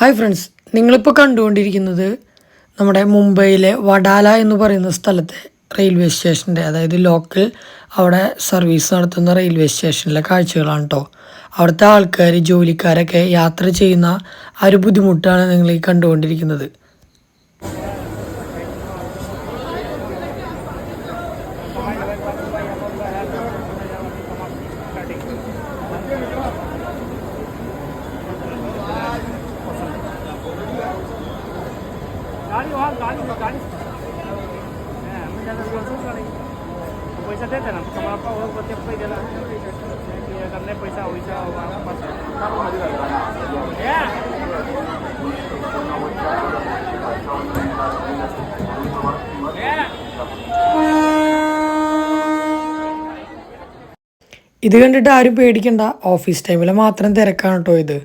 Hi friends, നിങ്ങളിപ്പോൾ കണ്ടുകൊണ്ടിരിക്കുന്നത് നമ്മുടെ മുംബൈയിലെ വഡാല എന്ന് പറയുന്ന സ്ഥലത്തെ റെയിൽവേ സ്റ്റേഷൻ്റെ, അതായത് ലോക്കൽ അവിടെ സർവീസ് നടത്തുന്ന റെയിൽവേ സ്റ്റേഷനിലെ കാഴ്ചകളാണ് കേട്ടോ. അവിടുത്തെ ആൾക്കാർ, ജോലിക്കാരൊക്കെ യാത്ര ചെയ്യുന്ന ആ ഒരു ബുദ്ധിമുട്ടാണ് നിങ്ങൾ ഈ കണ്ടുകൊണ്ടിരിക്കുന്നത്. गाड़ी पैसा देते ना करने पैसा ഇത് കണ്ടിട്ട് ആരും പേടിക്കണ്ട, ഓഫീസ് ടൈമിൽ മാത്രം തിരക്കാണ് കേട്ടോ ഇത്.